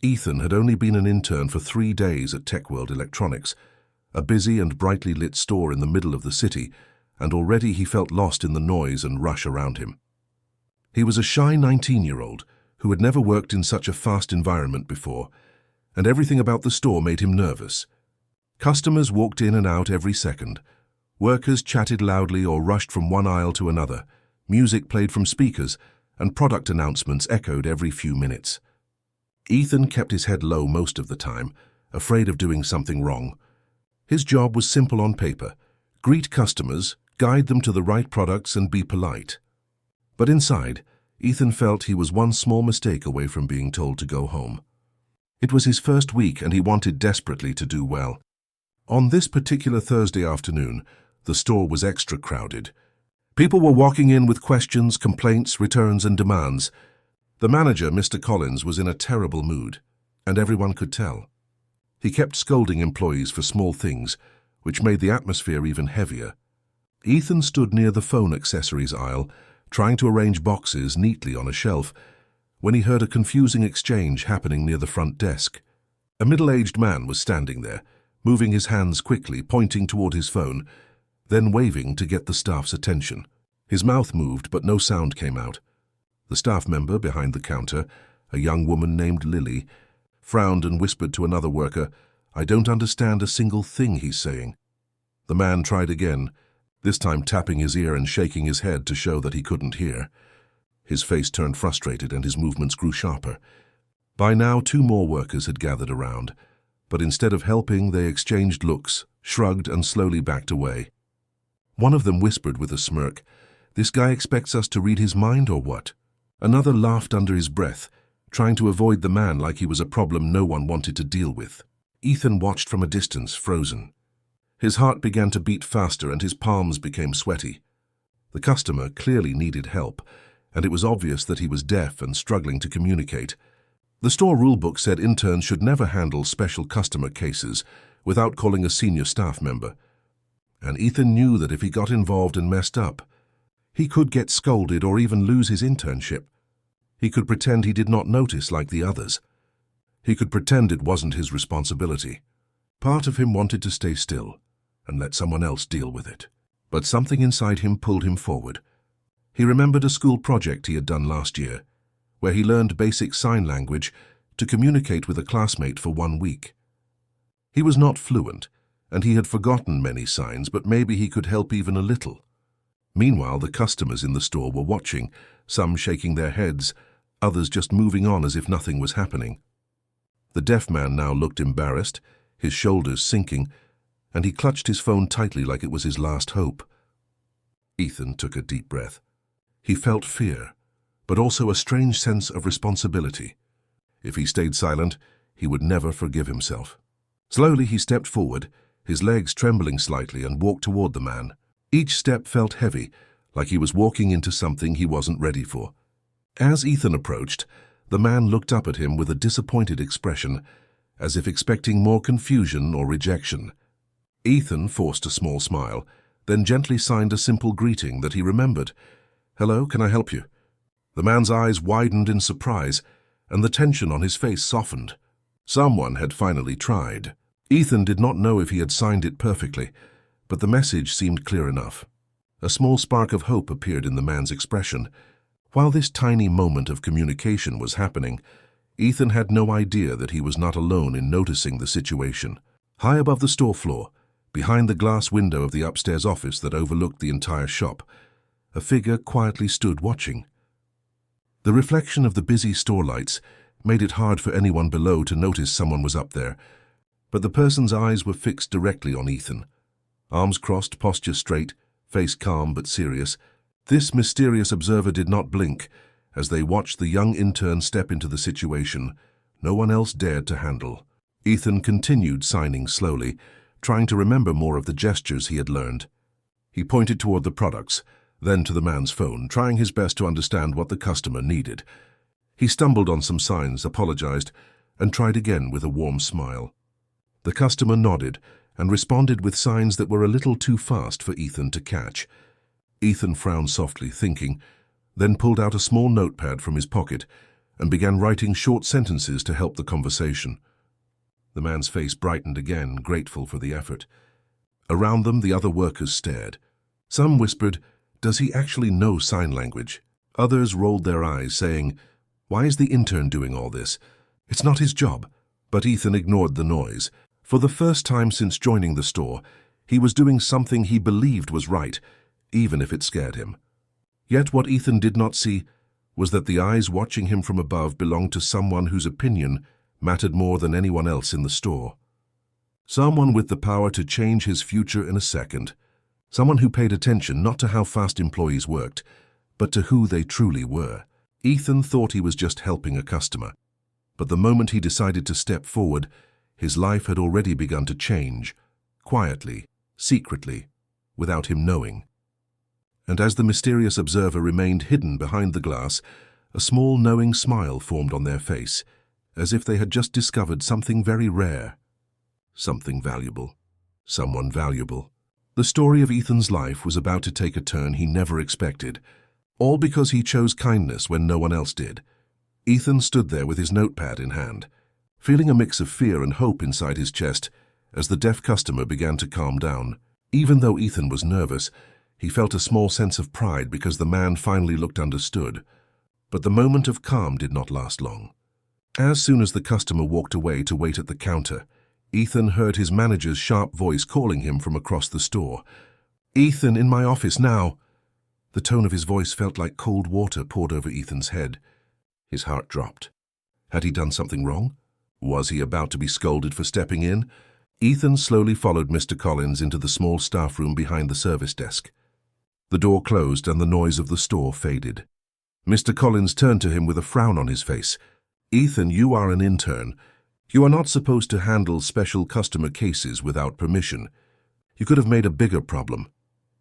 Ethan had only been an intern for 3 days at TechWorld Electronics, a busy and brightly lit store in the middle of the city, and already he felt lost in the noise and rush around him. He was a shy 19-year-old who had never worked in such a fast environment before, and everything about the store made him nervous. Customers walked in and out every second. Workers chatted loudly or rushed from one aisle to another. Music played from speakers, and product announcements echoed every few minutes. Ethan kept his head low most of the time, afraid of doing something wrong. His job was simple on paper: greet customers, guide them to the right products, and be polite. But inside, Ethan felt he was one small mistake away from being told to go home. It was his first week, and he wanted desperately to do well. On this particular Thursday afternoon, the store was extra crowded. People were walking in with questions, complaints, returns, and demands. The manager, Mr. Collins, was in a terrible mood, and everyone could tell. He kept scolding employees for small things, which made the atmosphere even heavier. Ethan stood near the phone accessories aisle, trying to arrange boxes neatly on a shelf, when he heard a confusing exchange happening near the front desk. A middle-aged man was standing there, moving his hands quickly, pointing toward his phone, then waving to get the staff's attention. His mouth moved, but no sound came out. The staff member behind the counter, a young woman named Lily, frowned and whispered to another worker, "I don't understand a single thing he's saying." The man tried again, this time tapping his ear and shaking his head to show that he couldn't hear. His face turned frustrated and his movements grew sharper. By now 2 more workers had gathered around, but instead of helping, they exchanged looks, shrugged, and slowly backed away. One of them whispered with a smirk, "This guy expects us to read his mind or what?" Another laughed under his breath, trying to avoid the man like he was a problem no one wanted to deal with. Ethan watched from a distance, frozen. His heart began to beat faster and his palms became sweaty. The customer clearly needed help, and it was obvious that he was deaf and struggling to communicate. The store rulebook said interns should never handle special customer cases without calling a senior staff member. And Ethan knew that if he got involved and messed up, he could get scolded or even lose his internship. He could pretend he did not notice like the others. He could pretend it wasn't his responsibility. Part of him wanted to stay still and let someone else deal with it. But something inside him pulled him forward. He remembered a school project he had done last year, where he learned basic sign language to communicate with a classmate for 1 week. He was not fluent, and he had forgotten many signs, but maybe he could help even a little. Meanwhile, the customers in the store were watching, some shaking their heads, others just moving on as if nothing was happening. The deaf man now looked embarrassed, his shoulders sinking, and he clutched his phone tightly like it was his last hope. Ethan took a deep breath. He felt fear, but also a strange sense of responsibility. If he stayed silent, he would never forgive himself. Slowly he stepped forward, his legs trembling slightly, and walked toward the man. Each step felt heavy, like he was walking into something he wasn't ready for. As Ethan approached, the man looked up at him with a disappointed expression, as if expecting more confusion or rejection. Ethan forced a small smile, then gently signed a simple greeting that he remembered. "Hello, can I help you?" The man's eyes widened in surprise, and the tension on his face softened. Someone had finally tried. Ethan did not know if he had signed it perfectly, but the message seemed clear enough. A small spark of hope appeared in the man's expression. While this tiny moment of communication was happening, Ethan had no idea that he was not alone in noticing the situation. High above the store floor, behind the glass window of the upstairs office that overlooked the entire shop, a figure quietly stood watching. The reflection of the busy store lights made it hard for anyone below to notice someone was up there, but the person's eyes were fixed directly on Ethan. Arms crossed, posture straight, face calm but serious, this mysterious observer did not blink as they watched the young intern step into the situation no one else dared to handle. Ethan continued signing slowly, trying to remember more of the gestures he had learned. He pointed toward the products, then to the man's phone, trying his best to understand what the customer needed. He stumbled on some signs, apologized, and tried again with a warm smile. The customer nodded and responded with signs that were a little too fast for Ethan to catch. Ethan frowned softly, thinking, then pulled out a small notepad from his pocket and began writing short sentences to help the conversation. The man's face brightened again, grateful for the effort. Around them, the other workers stared. Some whispered, "Does he actually know sign language?" Others rolled their eyes, saying, "Why is the intern doing all this? It's not his job." But Ethan ignored the noise. For the first time since joining the store, he was doing something he believed was right, even if it scared him. Yet what Ethan did not see was that the eyes watching him from above belonged to someone whose opinion mattered more than anyone else in the store. Someone with the power to change his future in a second. Someone who paid attention not to how fast employees worked, but to who they truly were. Ethan thought he was just helping a customer. But the moment he decided to step forward, his life had already begun to change, quietly, secretly, without him knowing. And as the mysterious observer remained hidden behind the glass, a small knowing smile formed on their face, as if they had just discovered something very rare, something valuable, someone valuable. The story of Ethan's life was about to take a turn he never expected, all because he chose kindness when no one else did. Ethan stood there with his notepad in hand, feeling a mix of fear and hope inside his chest as the deaf customer began to calm down. Even though Ethan was nervous, he felt a small sense of pride because the man finally looked understood. But the moment of calm did not last long. As soon as the customer walked away to wait at the counter, Ethan heard his manager's sharp voice calling him from across the store. "Ethan, in my office now." The tone of his voice felt like cold water poured over Ethan's head. His heart dropped. Had he done something wrong? Was he about to be scolded for stepping in? Ethan slowly followed Mr. Collins into the small staff room behind the service desk. The door closed and the noise of the store faded. Mr. Collins turned to him with a frown on his face. "Ethan, you are an intern. You are not supposed to handle special customer cases without permission. You could have made a bigger problem."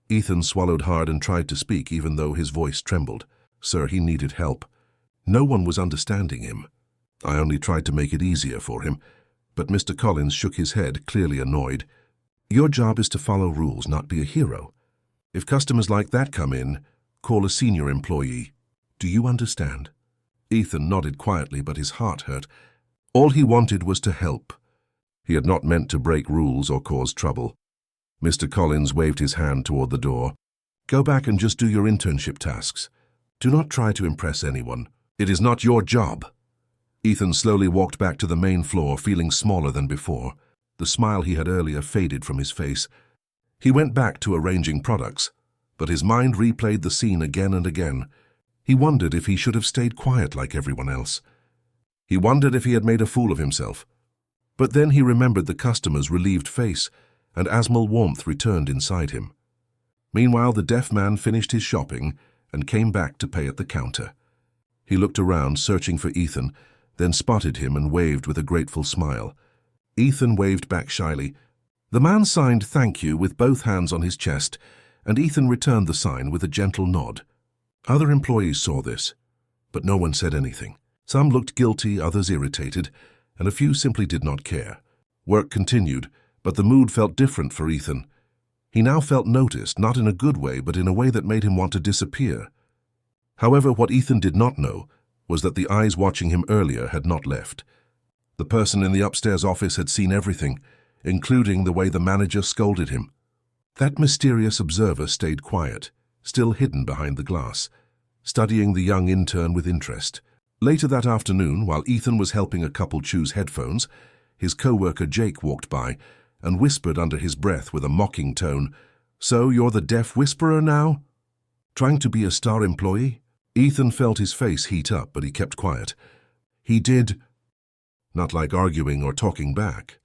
Ethan swallowed hard and tried to speak even though his voice trembled. "Sir, he needed help. No one was understanding him. I only tried to make it easier for him." But Mr. Collins shook his head, clearly annoyed. "Your job is to follow rules, not be a hero. If customers like that come in, call a senior employee. Do you understand?" Ethan nodded quietly, but his heart hurt. All he wanted was to help. He had not meant to break rules or cause trouble. Mr. Collins waved his hand toward the door. "Go back and just do your internship tasks. Do not try to impress anyone. It is not your job." Ethan slowly walked back to the main floor, feeling smaller than before. The smile he had earlier faded from his face. He went back to arranging products, but his mind replayed the scene again and again. He wondered if he should have stayed quiet like everyone else. He wondered if he had made a fool of himself. But then he remembered the customer's relieved face, and asmal warmth returned inside him. Meanwhile, the deaf man finished his shopping and came back to pay at the counter. He looked around, searching for Ethan, then spotted him and waved with a grateful smile. Ethan waved back shyly. The man signed "thank you" with both hands on his chest, and Ethan returned the sign with a gentle nod. Other employees saw this, but no one said anything. Some looked guilty, others irritated, and a few simply did not care. Work continued, but the mood felt different for Ethan. He now felt noticed, not in a good way, but in a way that made him want to disappear. However, what Ethan did not know was that the eyes watching him earlier had not left. The person in the upstairs office had seen everything, including the way the manager scolded him. That mysterious observer stayed quiet, still hidden behind the glass, studying the young intern with interest. Later that afternoon, while Ethan was helping a couple choose headphones, his co-worker Jake walked by and whispered under his breath with a mocking tone, "So you're the deaf whisperer now? Trying to be a star employee?" Ethan felt his face heat up, but he kept quiet. He did not like arguing or talking back.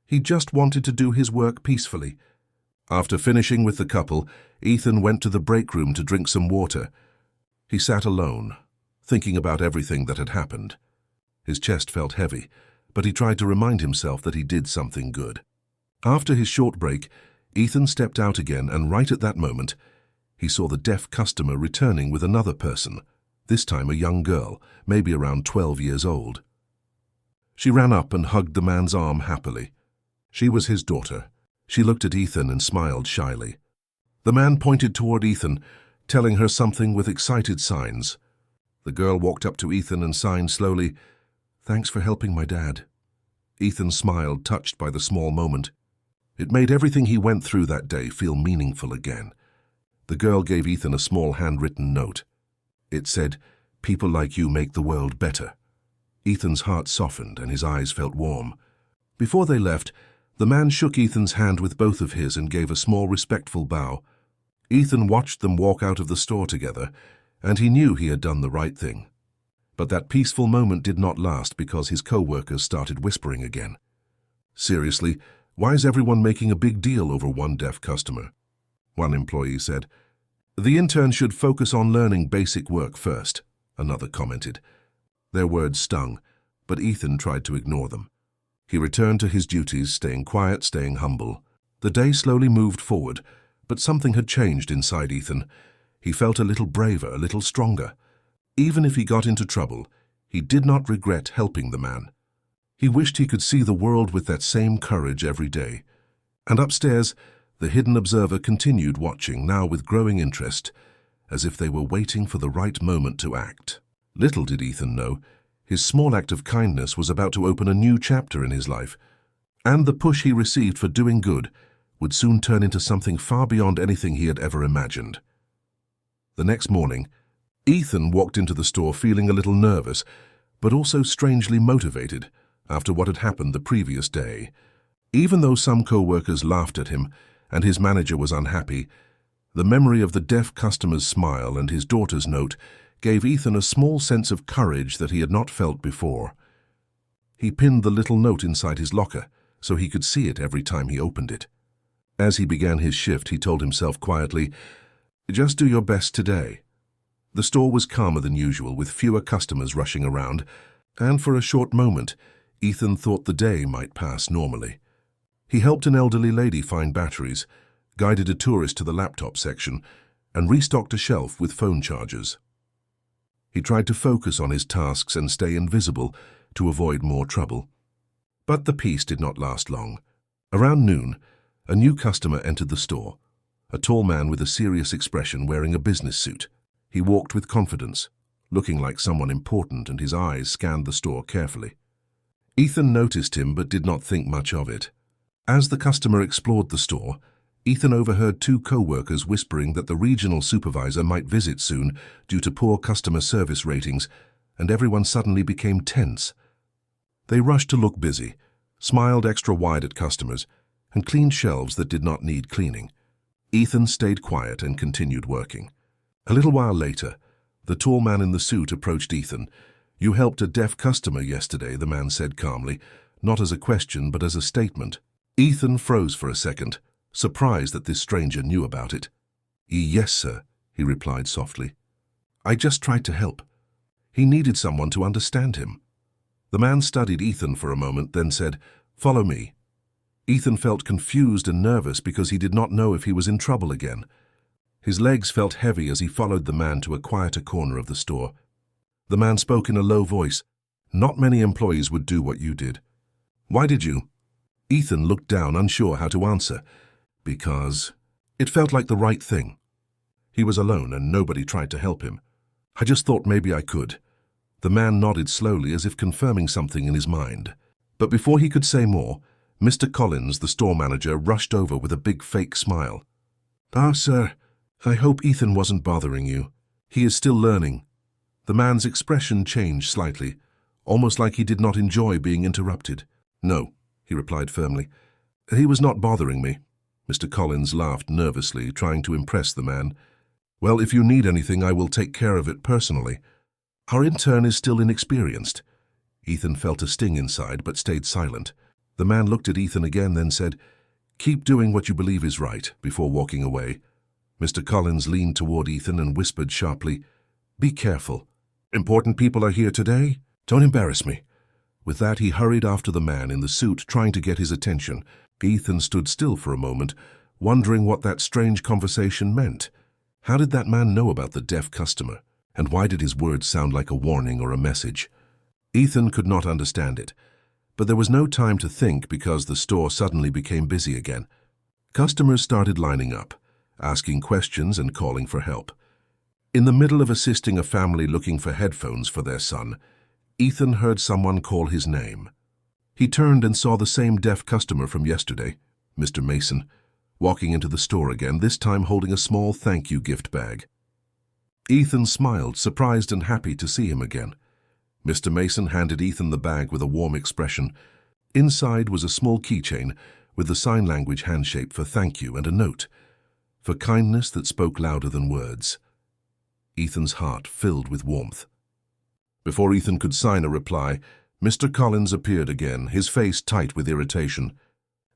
He just wanted to do his work peacefully. After finishing with the couple, Ethan went to the break room to drink some water. He sat alone, thinking about everything that had happened. His chest felt heavy, but he tried to remind himself that he did something good. After his short break, Ethan stepped out again, and right at that moment, he saw the deaf customer returning with another person, this time a young girl, maybe around 12 years old. She ran up and hugged the man's arm happily. She was his daughter. She looked at Ethan and smiled shyly. The man pointed toward Ethan, telling her something with excited signs. The girl walked up to Ethan and signed slowly, "Thanks for helping my dad." Ethan smiled, touched by the small moment. It made everything he went through that day feel meaningful again. The girl gave Ethan a small handwritten note. It said, "People like you make the world better." Ethan's heart softened and his eyes felt warm. Before they left, the man shook Ethan's hand with both of his and gave a small respectful bow. Ethan watched them walk out of the store together, and he knew he had done the right thing. But that peaceful moment did not last because his co-workers started whispering again. "Seriously, why is everyone making a big deal over one deaf customer?" One employee said. "The intern should focus on learning basic work first," another commented. Their words stung, but Ethan tried to ignore them. He returned to his duties, staying quiet, staying humble. The day slowly moved forward, but something had changed inside Ethan. He felt a little braver, a little stronger. Even if he got into trouble, he did not regret helping the man. He wished he could see the world with that same courage every day. And upstairs, the hidden observer continued watching, now with growing interest, as if they were waiting for the right moment to act. Little did Ethan know, his small act of kindness was about to open a new chapter in his life, and the push he received for doing good would soon turn into something far beyond anything he had ever imagined. The next morning, Ethan walked into the store feeling a little nervous, but also strangely motivated after what had happened the previous day. Even though some co-workers laughed at him and his manager was unhappy, the memory of the deaf customer's smile and his daughter's note gave Ethan a small sense of courage that he had not felt before. He pinned the little note inside his locker so he could see it every time he opened it. As he began his shift, he told himself quietly, "Just do your best today." The store was calmer than usual, with fewer customers rushing around, and for a short moment, Ethan thought the day might pass normally. He helped an elderly lady find batteries, guided a tourist to the laptop section, and restocked a shelf with phone chargers. He tried to focus on his tasks and stay invisible to avoid more trouble. But the peace did not last long. Around noon, a new customer entered the store, a tall man with a serious expression wearing a business suit. He walked with confidence, looking like someone important, and his eyes scanned the store carefully. Ethan noticed him but did not think much of it. As the customer explored the store, Ethan overheard two co-workers whispering that the regional supervisor might visit soon due to poor customer service ratings, and everyone suddenly became tense. They rushed to look busy, smiled extra wide at customers, and cleaned shelves that did not need cleaning. Ethan stayed quiet and continued working. A little while later, the tall man in the suit approached Ethan. "You helped a deaf customer yesterday," the man said calmly, not as a question but as a statement. Ethan froze for a second, surprised that this stranger knew about it. "Yes, sir," he replied softly. "I just tried to help." He needed someone to understand him. The man studied Ethan for a moment, then said, "Follow me." Ethan felt confused and nervous because he did not know if he was in trouble again. His legs felt heavy as he followed the man to a quieter corner of the store. The man spoke in a low voice. "Not many employees would do what you did." "Why did you?" Ethan looked down, unsure how to answer. "Because it felt like the right thing." He was alone and nobody tried to help him. "I just thought maybe I could." The man nodded slowly as if confirming something in his mind. But before he could say more, Mr. Collins, the store manager, rushed over with a big fake smile. "Ah, sir, I hope Ethan wasn't bothering you. He is still learning." The man's expression changed slightly, almost like he did not enjoy being interrupted. "No," he replied firmly. "He was not bothering me." Mr. Collins laughed nervously, trying to impress the man. "Well, if you need anything, I will take care of it personally. Our intern is still inexperienced." Ethan felt a sting inside, but stayed silent. The man looked at Ethan again, then said, "Keep doing what you believe is right," before walking away. Mr. Collins leaned toward Ethan and whispered sharply, "Be careful. Important people are here today. Don't embarrass me." With that, he hurried after the man in the suit, trying to get his attention. Ethan stood still for a moment, wondering what that strange conversation meant. How did that man know about the deaf customer? And why did his words sound like a warning or a message? Ethan could not understand it. But there was no time to think because the store suddenly became busy again. Customers started lining up, asking questions and calling for help. In the middle of assisting a family looking for headphones for their son, Ethan heard someone call his name. He turned and saw the same deaf customer from yesterday, Mr. Mason, walking into the store again, this time holding a small thank you gift bag. Ethan smiled, surprised and happy to see him again. Mr. Mason handed Ethan the bag with a warm expression. Inside was a small keychain with the sign language handshape for thank you and a note, for kindness that spoke louder than words. Ethan's heart filled with warmth. Before Ethan could sign a reply, Mr. Collins appeared again, his face tight with irritation.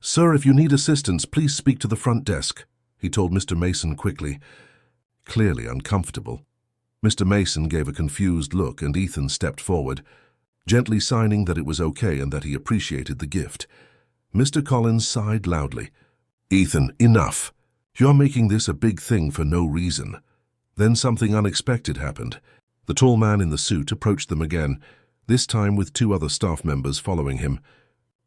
"Sir, if you need assistance, please speak to the front desk," he told Mr. Mason quickly, clearly uncomfortable. Mr. Mason gave a confused look and Ethan stepped forward, gently signing that it was okay and that he appreciated the gift. Mr. Collins sighed loudly. "Ethan, enough. You're making this a big thing for no reason." Then something unexpected happened. The tall man in the suit approached them again, this time with 2 other staff members following him.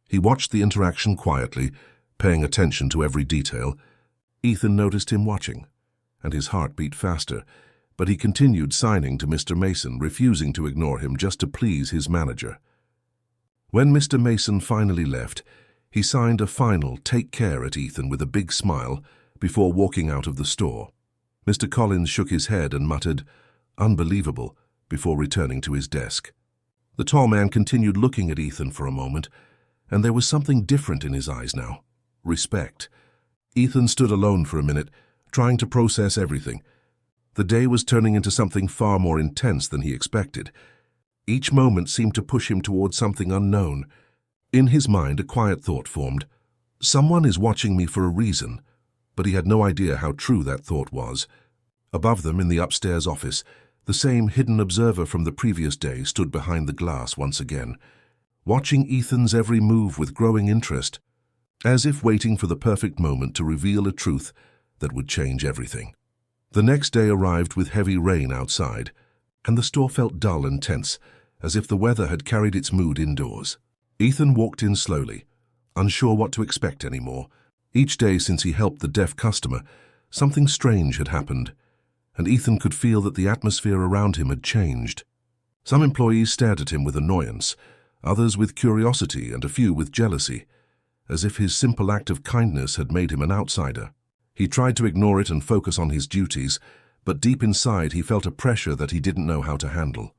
He watched the interaction quietly, paying attention to every detail. Ethan noticed him watching, and his heart beat faster, but he continued signing to Mr. Mason, refusing to ignore him just to please his manager. When Mr. Mason finally left, he signed a final "take care" at Ethan with a big smile before walking out of the store. Mr. Collins shook his head and muttered, "Unbelievable," before returning to his desk. The tall man continued looking at Ethan for a moment, and there was something different in his eyes now. Respect. Ethan stood alone for a minute, trying to process everything. The day was turning into something far more intense than he expected. Each moment seemed to push him towards something unknown. In his mind, a quiet thought formed. Someone is watching me for a reason, but he had no idea how true that thought was. Above them, in the upstairs office, the same hidden observer from the previous day stood behind the glass once again, watching Ethan's every move with growing interest, as if waiting for the perfect moment to reveal a truth that would change everything. The next day arrived with heavy rain outside, and the store felt dull and tense, as if the weather had carried its mood indoors. Ethan walked in slowly, unsure what to expect anymore. Each day since he helped the deaf customer, something strange had happened, and Ethan could feel that the atmosphere around him had changed. Some employees stared at him with annoyance, others with curiosity, and a few with jealousy, as if his simple act of kindness had made him an outsider. He tried to ignore it and focus on his duties, but deep inside he felt a pressure that he didn't know how to handle.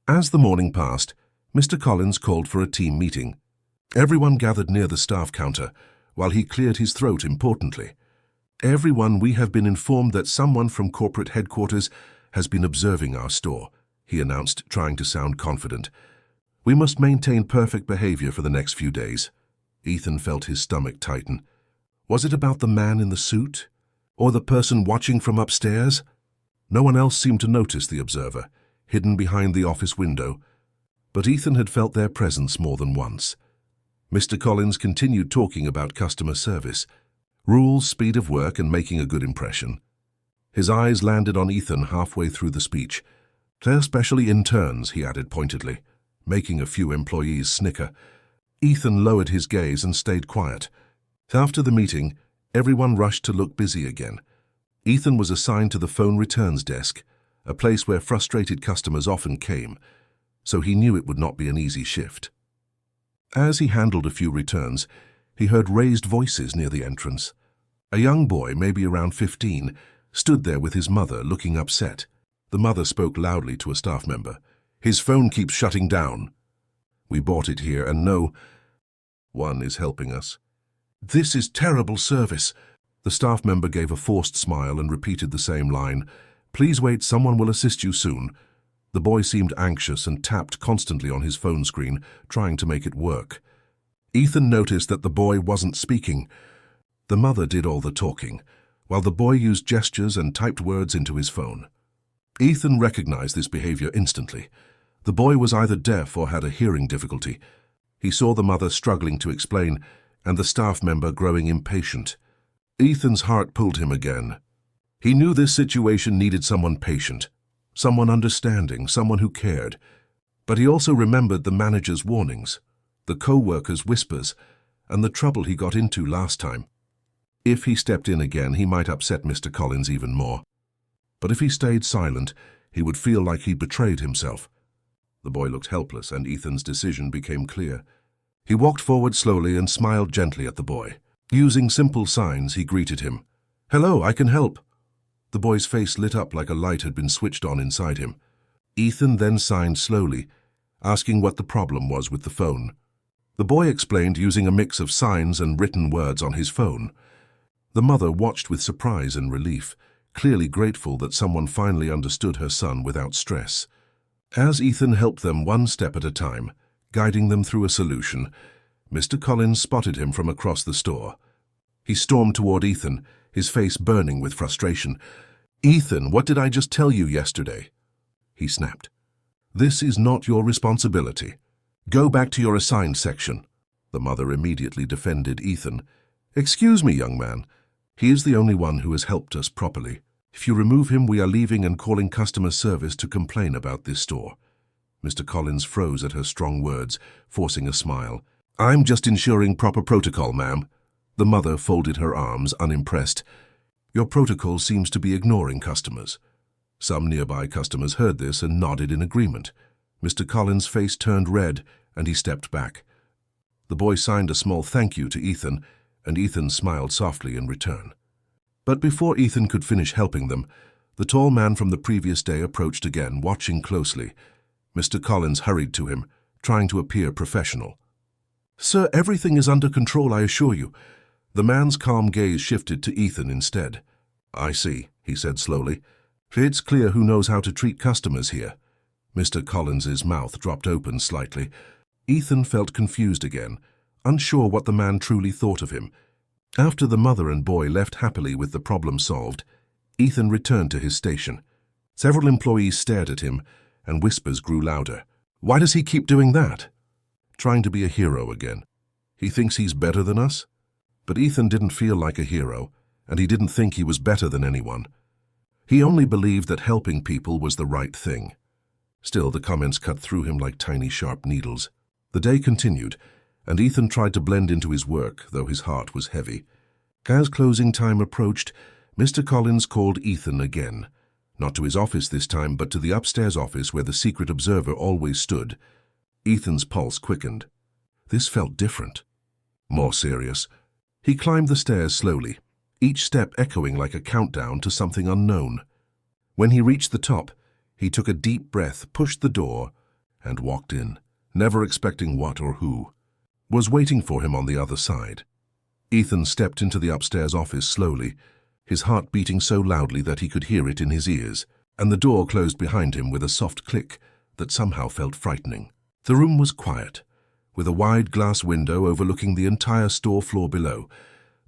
As the morning passed, Mr. Collins called for a team meeting. Everyone gathered near the staff counter, while he cleared his throat importantly. "Everyone, we have been informed that someone from corporate headquarters has been observing our store," he announced, trying to sound confident. "We must maintain perfect behavior for the next few days." Ethan felt his stomach tighten. Was it about the man in the suit? Or the person watching from upstairs? No one else seemed to notice the observer, hidden behind the office window, but Ethan had felt their presence more than once. Mr. Collins continued talking about customer service, rules, speed of work, and making a good impression. His eyes landed on Ethan halfway through the speech. "They're especially interns," he added pointedly, making a few employees snicker. Ethan lowered his gaze and stayed quiet. After the meeting, everyone rushed to look busy again. Ethan was assigned to the phone returns desk, a place where frustrated customers often came, so he knew it would not be an easy shift. As he handled a few returns, he heard raised voices near the entrance. A young boy, maybe around 15, stood there with his mother, looking upset. The mother spoke loudly to a staff member. "His phone keeps shutting down. We bought it here, and no one is helping us. This is terrible service." The staff member gave a forced smile and repeated the same line. "Please wait, someone will assist you soon." The boy seemed anxious and tapped constantly on his phone screen, trying to make it work. Ethan noticed that the boy wasn't speaking. The mother did all the talking, while the boy used gestures and typed words into his phone. Ethan recognized this behavior instantly. The boy was either deaf or had a hearing difficulty. He saw the mother struggling to explain, and the staff member growing impatient. Ethan's heart pulled him again. He knew this situation needed someone patient, someone understanding, someone who cared. But he also remembered the manager's warnings, the co-workers' whispers, and the trouble he got into last time. If he stepped in again, he might upset Mr. Collins even more. But if he stayed silent, he would feel like he betrayed himself. The boy looked helpless, and Ethan's decision became clear. He walked forward slowly and smiled gently at the boy. Using simple signs, he greeted him. "Hello, I can help." The boy's face lit up like a light had been switched on inside him. Ethan then signed slowly, asking what the problem was with the phone. The boy explained using a mix of signs and written words on his phone. The mother watched with surprise and relief, clearly grateful that someone finally understood her son without stress. As Ethan helped them one step at a time, guiding them through a solution, Mr. Collins spotted him from across the store. He stormed toward Ethan, his face burning with frustration. "Ethan, what did I just tell you yesterday?" he snapped. "This is not your responsibility. Go back to your assigned section." The mother immediately defended Ethan. "Excuse me, young man. He is the only one who has helped us properly. If you remove him, we are leaving and calling customer service to complain about this store." Mr. Collins froze at her strong words, forcing a smile. "I'm just ensuring proper protocol, ma'am." The mother folded her arms, unimpressed. "Your protocol seems to be ignoring customers." Some nearby customers heard this and nodded in agreement. Mr. Collins' face turned red, and he stepped back. The boy signed a small thank you to Ethan, and Ethan smiled softly in return. But before Ethan could finish helping them, the tall man from the previous day approached again, watching closely. Mr. Collins hurried to him, trying to appear professional. "Sir, everything is under control, I assure you." The man's calm gaze shifted to Ethan instead. "I see," he said slowly. "It's clear who knows how to treat customers here." Mr. Collins's mouth dropped open slightly. Ethan felt confused again, unsure what the man truly thought of him. After the mother and boy left happily with the problem solved, Ethan returned to his station. Several employees stared at him, and whispers grew louder. "Why does he keep doing that?" "Trying to be a hero again. He thinks he's better than us?" But Ethan didn't feel like a hero, and he didn't think he was better than anyone. He only believed that helping people was the right thing. Still, the comments cut through him like tiny sharp needles. The day continued, and Ethan tried to blend into his work, though his heart was heavy. As closing time approached, Mr. Collins called Ethan again. Not to his office this time, but to the upstairs office where the secret observer always stood. Ethan's pulse quickened. This felt different. More serious. He climbed the stairs slowly, each step echoing like a countdown to something unknown. When he reached the top, he took a deep breath, pushed the door, and walked in, never expecting what or who was waiting for him on the other side. Ethan stepped into the upstairs office slowly, his heart beating so loudly that he could hear it in his ears, and the door closed behind him with a soft click that somehow felt frightening. The room was quiet, with a wide glass window overlooking the entire store floor below,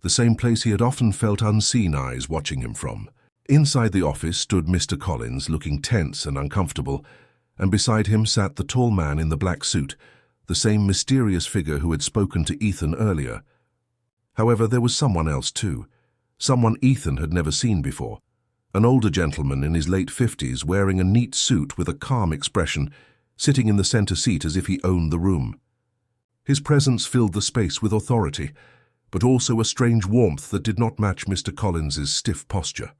the same place he had often felt unseen eyes watching him from. Inside the office stood Mr. Collins, looking tense and uncomfortable, and beside him sat the tall man in the black suit, the same mysterious figure who had spoken to Ethan earlier. However, there was someone else too, someone Ethan had never seen before, an older gentleman in his late 50s wearing a neat suit with a calm expression, sitting in the center seat as if he owned the room. His presence filled the space with authority, but also a strange warmth that did not match Mr. Collins's stiff posture.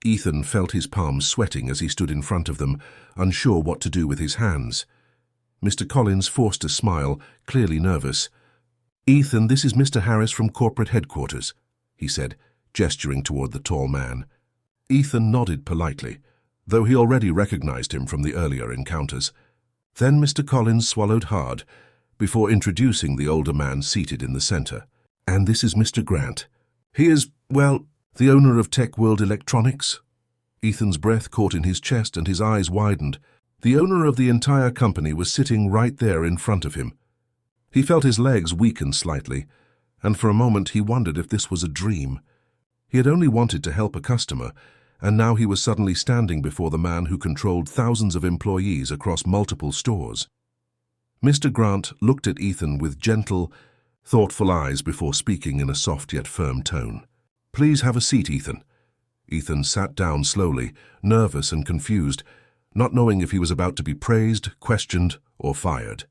Ethan felt his palms sweating as he stood in front of them, unsure what to do with his hands. Mr. Collins forced a smile, clearly nervous. "Ethan, this is Mr. Harris from corporate headquarters," he said, gesturing toward the tall man. Ethan nodded politely, though he already recognized him from the earlier encounters. Then Mr. Collins swallowed hard, before introducing the older man seated in the center. "And this is Mr. Grant. He is, well, the owner of Tech World Electronics." Ethan's breath caught in his chest and his eyes widened. The owner of the entire company was sitting right there in front of him. He felt his legs weaken slightly, and for a moment he wondered if this was a dream. He had only wanted to help a customer, and now he was suddenly standing before the man who controlled thousands of employees across multiple stores. Mr. Grant looked at Ethan with gentle, thoughtful eyes before speaking in a soft yet firm tone. "Please have a seat, Ethan." Ethan sat down slowly, nervous and confused, not knowing if he was about to be praised, questioned, or fired.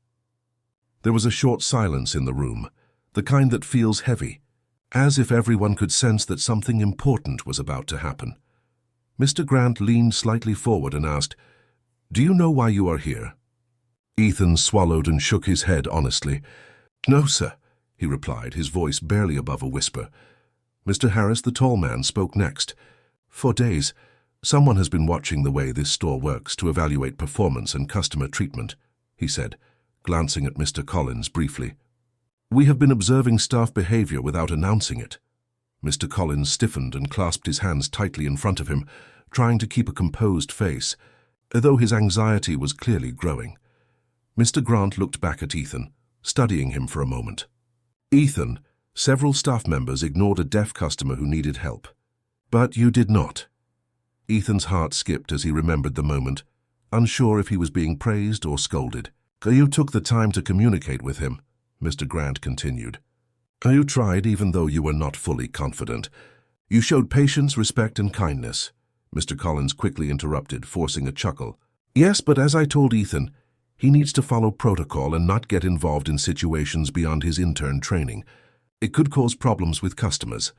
There was a short silence in the room, the kind that feels heavy, as if everyone could sense that something important was about to happen. Mr. Grant leaned slightly forward and asked, "Do you know why you are here?" Ethan swallowed and shook his head honestly. "No, sir," he replied, his voice barely above a whisper. Mr. Harris, the tall man, spoke next. "For days, someone has been watching the way this store works to evaluate performance and customer treatment," he said, glancing at Mr. Collins briefly. "We have been observing staff behavior without announcing it." Mr. Collins stiffened and clasped his hands tightly in front of him, trying to keep a composed face, though his anxiety was clearly growing. Mr. Grant looked back at Ethan, studying him for a moment. "Ethan, several staff members ignored a deaf customer who needed help. But you did not." Ethan's heart skipped as he remembered the moment, unsure if he was being praised or scolded. "You took the time to communicate with him," Mr. Grant continued. "You tried even though you were not fully confident. You showed patience, respect, and kindness," Mr. Collins quickly interrupted, forcing a chuckle. "Yes, but as I told Ethan, he needs to follow protocol and not get involved in situations beyond his intern training. It could cause problems with customers."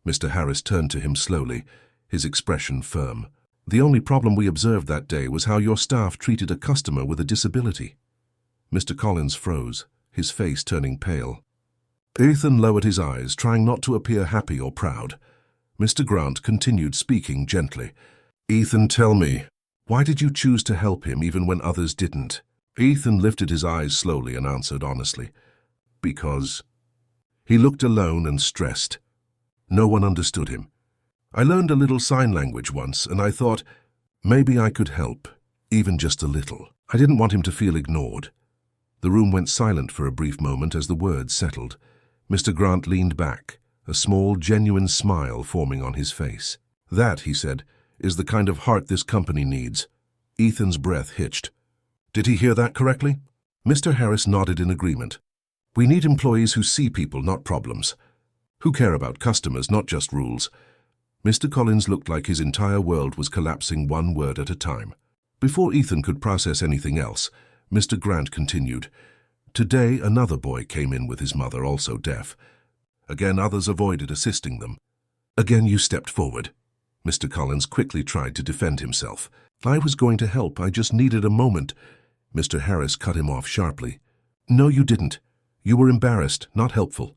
Mr. Harris turned to him slowly, his expression firm. "The only problem we observed that day was how your staff treated a customer with a disability." Mr. Collins froze, his face turning pale. Ethan lowered his eyes, trying not to appear happy or proud. Mr. Grant continued speaking gently. "Ethan, tell me, why did you choose to help him even when others didn't?" Ethan lifted his eyes slowly and answered honestly, "Because..." He looked alone and stressed. No one understood him. "I learned a little sign language once, and I thought, maybe I could help, even just a little. I didn't want him to feel ignored." The room went silent for a brief moment as the words settled. Mr. Grant leaned back, a small, genuine smile forming on his face. "That," he said, "is the kind of heart this company needs." Ethan's breath hitched. "Did he hear that correctly?" Mr. Harris nodded in agreement. "We need employees who see people, not problems. Who care about customers, not just rules." Mr. Collins looked like his entire world was collapsing one word at a time. Before Ethan could process anything else, Mr. Grant continued. "Today, another boy came in with his mother, also deaf. Again, others avoided assisting them. Again, you stepped forward." Mr. Collins quickly tried to defend himself. "I was going to help, I just needed a moment." Mr. Harris cut him off sharply. "No, you didn't. You were embarrassed, not helpful."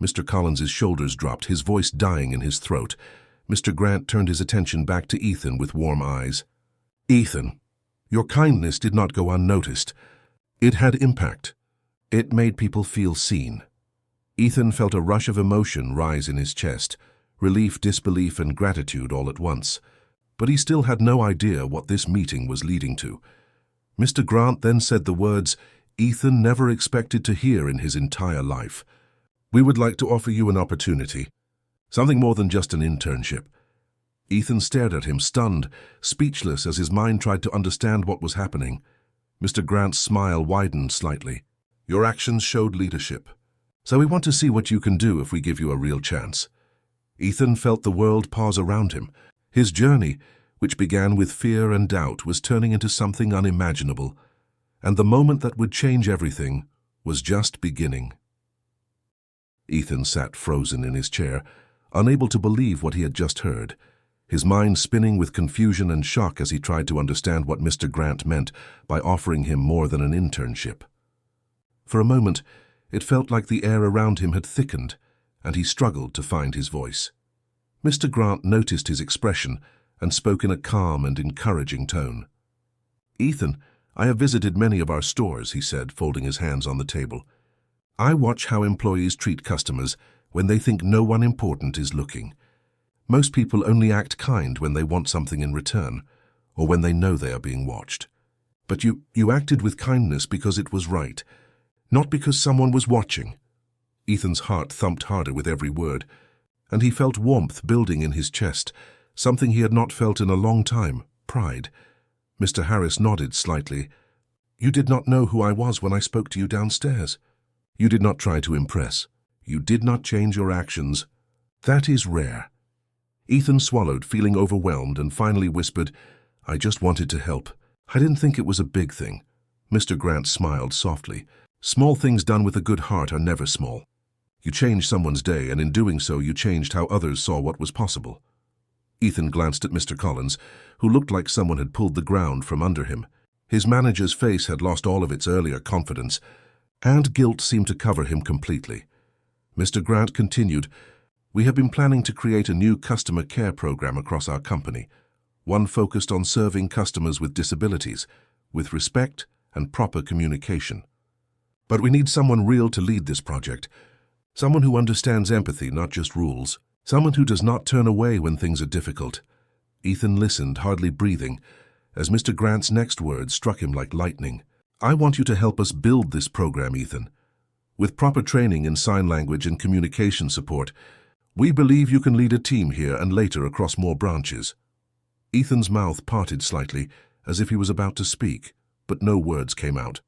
Mr. Collins's shoulders dropped, his voice dying in his throat. Mr. Grant turned his attention back to Ethan with warm eyes. "Ethan, your kindness did not go unnoticed. It had impact. It made people feel seen." Ethan felt a rush of emotion rise in his chest, relief, disbelief, and gratitude all at once. But he still had no idea what this meeting was leading to. Mr. Grant then said the words Ethan never expected to hear in his entire life. "We would like to offer you an opportunity. Something more than just an internship." Ethan stared at him, stunned, speechless as his mind tried to understand what was happening. Mr. Grant's smile widened slightly. "Your actions showed leadership. So we want to see what you can do if we give you a real chance." Ethan felt the world pause around him. His journey, which began with fear and doubt, was turning into something unimaginable. And the moment that would change everything was just beginning. Ethan sat frozen in his chair, unable to believe what he had just heard, his mind spinning with confusion and shock as he tried to understand what Mr. Grant meant by offering him more than an internship. For a moment, it felt like the air around him had thickened, and he struggled to find his voice. Mr. Grant noticed his expression and spoke in a calm and encouraging tone. "Ethan, I have visited many of our stores," he said, folding his hands on the table. "I watch how employees treat customers when they think no one important is looking. Most people only act kind when they want something in return, or when they know they are being watched. But you acted with kindness because it was right, not because someone was watching." Ethan's heart thumped harder with every word, and he felt warmth building in his chest, something he had not felt in a long time, pride. Mr. Harris nodded slightly. "You did not know who I was when I spoke to you downstairs. You did not try to impress. You did not change your actions. That is rare." Ethan swallowed, feeling overwhelmed, and finally whispered, "I just wanted to help. I didn't think it was a big thing." Mr. Grant smiled softly. "Small things done with a good heart are never small. You changed someone's day, and in doing so you changed how others saw what was possible." Ethan glanced at Mr. Collins, who looked like someone had pulled the ground from under him. His manager's face had lost all of its earlier confidence, and guilt seemed to cover him completely. Mr. Grant continued, "We have been planning to create a new customer care program across our company, one focused on serving customers with disabilities, with respect and proper communication. But we need someone real to lead this project, someone who understands empathy, not just rules, someone who does not turn away when things are difficult." Ethan listened, hardly breathing, as Mr. Grant's next words struck him like lightning. "I want you to help us build this program, Ethan. With proper training in sign language and communication support, we believe you can lead a team here and later across more branches." Ethan's mouth parted slightly, as if he was about to speak, but no words came out.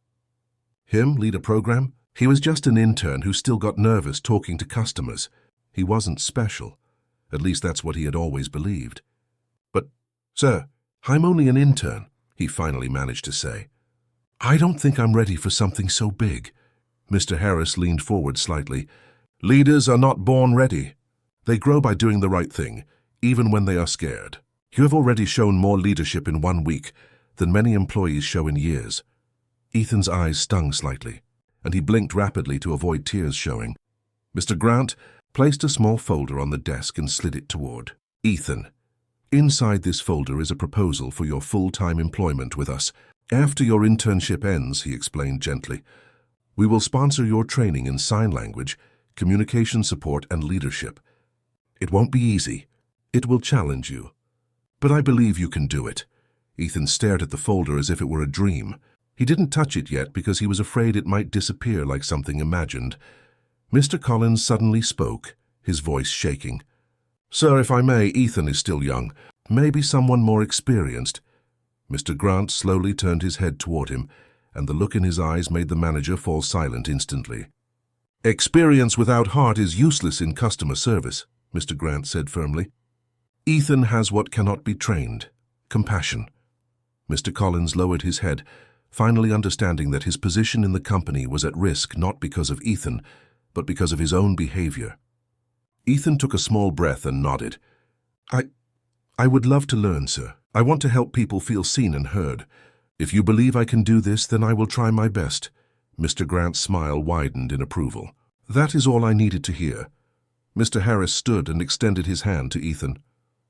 Him lead a program? He was just an intern who still got nervous talking to customers. He wasn't special. At least that's what he had always believed. "But, sir, I'm only an intern," he finally managed to say. "I don't think I'm ready for something so big." Mr. Harris leaned forward slightly. "Leaders are not born ready. They grow by doing the right thing, even when they are scared. You have already shown more leadership in 1 week than many employees show in years." Ethan's eyes stung slightly, and he blinked rapidly to avoid tears showing. Mr. Grant placed a small folder on the desk and slid it toward Ethan. "Inside this folder is a proposal for your full-time employment with us. After your internship ends," he explained gently, "we will sponsor your training in sign language, communication support, and leadership. It won't be easy. It will challenge you. But I believe you can do it." Ethan stared at the folder as if it were a dream. He didn't touch it yet because he was afraid it might disappear like something imagined. Mr. Collins suddenly spoke, his voice shaking. "Sir, if I may, Ethan is still young. Maybe someone more experienced." Mr. Grant slowly turned his head toward him, and the look in his eyes made the manager fall silent instantly. "Experience without heart is useless in customer service," Mr. Grant said firmly. "Ethan has what cannot be trained: compassion." Mr. Collins lowered his head, finally understanding that his position in the company was at risk not because of Ethan, but because of his own behavior. Ethan took a small breath and nodded. I would love to learn, sir. I want to help people feel seen and heard. If you believe I can do this, then I will try my best." Mr. Grant's smile widened in approval. "That is all I needed to hear." Mr. Harris stood and extended his hand to Ethan.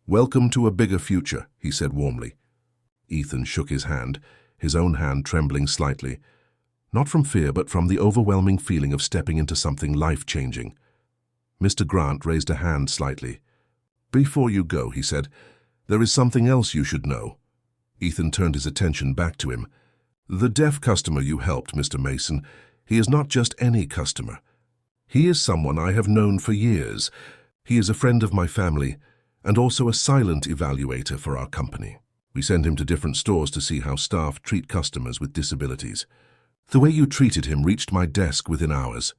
"Welcome to a bigger future," he said warmly. Ethan shook his hand, his own hand trembling slightly, not from fear but from the overwhelming feeling of stepping into something life-changing. Mr. Grant raised a hand slightly. "Before you go," he said, "there is something else you should know." Ethan turned his attention back to him. "The deaf customer you helped, Mr. Mason, he is not just any customer. He is someone I have known for years. He is a friend of my family and also a silent evaluator for our company. We send him to different stores to see how staff treat customers with disabilities. The way you treated him reached my desk within hours."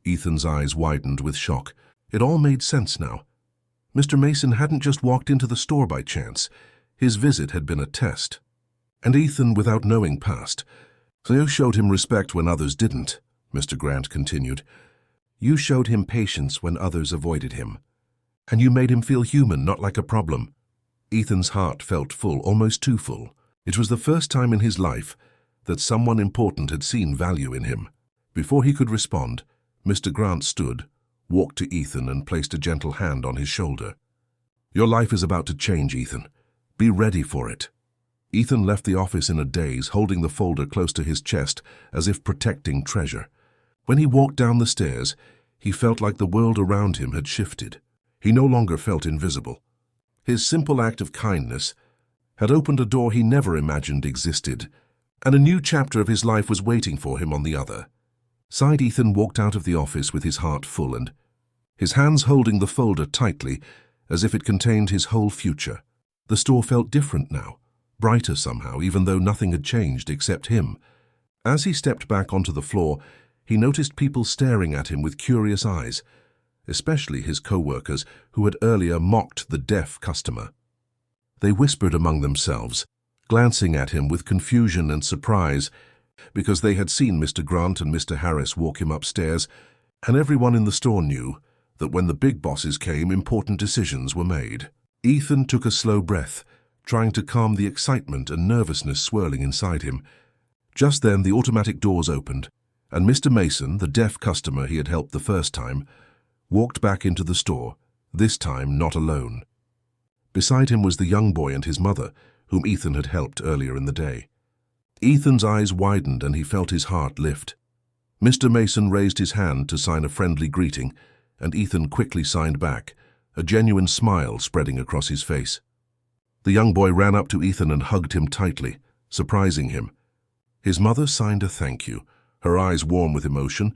Ethan's eyes widened with shock. It all made sense now. Mr. Mason hadn't just walked into the store by chance. His visit had been a test. And Ethan, without knowing past, so you showed him respect when others didn't, Mr. Grant continued. "You showed him patience when others avoided him. And you made him feel human, not like a problem." Ethan's heart felt full, almost too full. It was the first time in his life that someone important had seen value in him. Before he could respond, Mr. Grant stood, walked to Ethan and placed a gentle hand on his shoulder. "Your life is about to change, Ethan. Be ready for it." Ethan left the office in a daze, holding the folder close to his chest as if protecting treasure. When he walked down the stairs, he felt like the world around him had shifted. He no longer felt invisible. His simple act of kindness had opened a door he never imagined existed, and a new chapter of his life was waiting for him on the other. Side Ethan walked out of the office with his heart full and his hands holding the folder tightly as if it contained his whole future. The store felt different now, brighter somehow, even though nothing had changed except him. As he stepped back onto the floor, he noticed people staring at him with curious eyes, especially his co-workers who had earlier mocked the deaf customer. They whispered among themselves, glancing at him with confusion and surprise, because they had seen Mr. Grant and Mr. Harris walk him upstairs, and everyone in the store knew that when the big bosses came, important decisions were made. Ethan took a slow breath, trying to calm the excitement and nervousness swirling inside him. Just then the automatic doors opened, and Mr. Mason, the deaf customer he had helped the first time, walked back into the store, this time not alone. Beside him was the young boy and his mother, whom Ethan had helped earlier in the day. Ethan's eyes widened and he felt his heart lift. Mr. Mason raised his hand to sign a friendly greeting, and Ethan quickly signed back, a genuine smile spreading across his face. The young boy ran up to Ethan and hugged him tightly, surprising him. His mother signed a thank you, her eyes warm with emotion,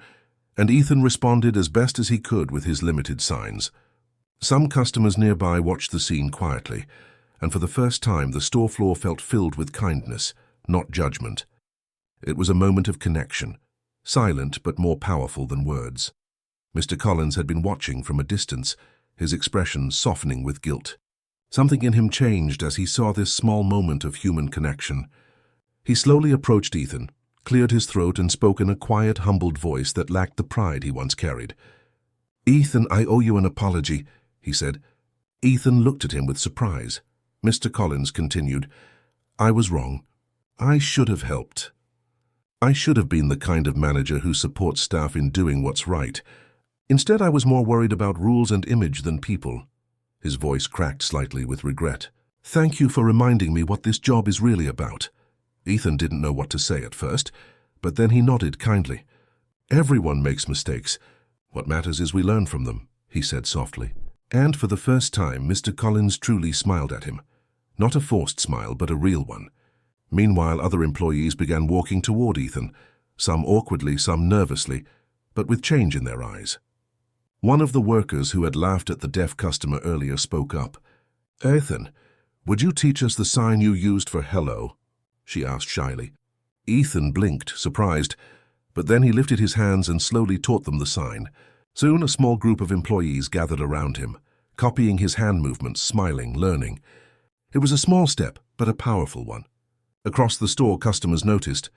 and Ethan responded as best as he could with his limited signs. Some customers nearby watched the scene quietly, and for the first time the store floor felt filled with kindness, not judgment. It was a moment of connection, silent but more powerful than words. Mr. Collins had been watching from a distance, his expression softening with guilt. Something in him changed as he saw this small moment of human connection. He slowly approached Ethan, cleared his throat and spoke in a quiet, humbled voice that lacked the pride he once carried. "Ethan, I owe you an apology," he said. Ethan looked at him with surprise. Mr. Collins continued, "I was wrong. I should have helped. I should have been the kind of manager who supports staff in doing what's right. Instead, I was more worried about rules and image than people." His voice cracked slightly with regret. "Thank you for reminding me what this job is really about." Ethan didn't know what to say at first, but then he nodded kindly. "Everyone makes mistakes. What matters is we learn from them," he said softly. And for the first time, Mr. Collins truly smiled at him. Not a forced smile, but a real one. Meanwhile, other employees began walking toward Ethan, some awkwardly, some nervously, but with change in their eyes. One of the workers who had laughed at the deaf customer earlier spoke up. "Ethan, would you teach us the sign you used for hello?" she asked shyly. Ethan blinked, surprised, but then he lifted his hands and slowly taught them the sign. Soon a small group of employees gathered around him, copying his hand movements, smiling, learning. It was a small step, but a powerful one. Across the store, customers noticed,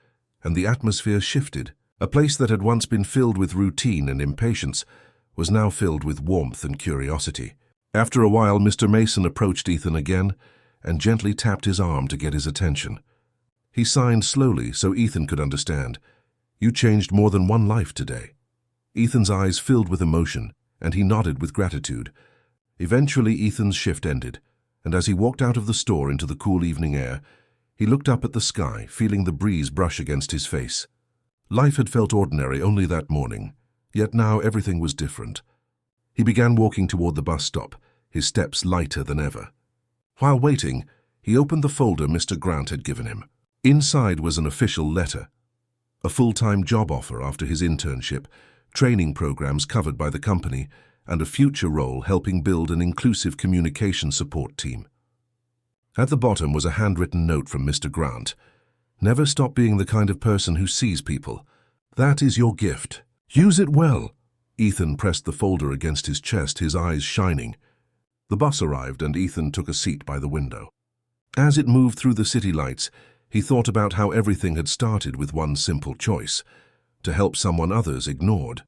and the atmosphere shifted. A place that had once been filled with routine and impatience was now filled with warmth and curiosity. After a while, Mr. Mason approached Ethan again and gently tapped his arm to get his attention. He signed slowly so Ethan could understand. "You changed more than one life today." Ethan's eyes filled with emotion, and he nodded with gratitude. Eventually, Ethan's shift ended, and as he walked out of the store into the cool evening air, he looked up at the sky, feeling the breeze brush against his face. Life had felt ordinary only that morning, yet now everything was different. He began walking toward the bus stop, his steps lighter than ever. While waiting, he opened the folder Mr. Grant had given him. Inside was an official letter, a full-time job offer after his internship, training programs covered by the company, and a future role helping build an inclusive communication support team. At the bottom was a handwritten note from Mr. Grant. "Never stop being the kind of person who sees people. That is your gift. Use it well." Ethan pressed the folder against his chest, his eyes shining. The bus arrived and Ethan took a seat by the window. As it moved through the city lights, he thought about how everything had started with one simple choice: to help someone others ignored.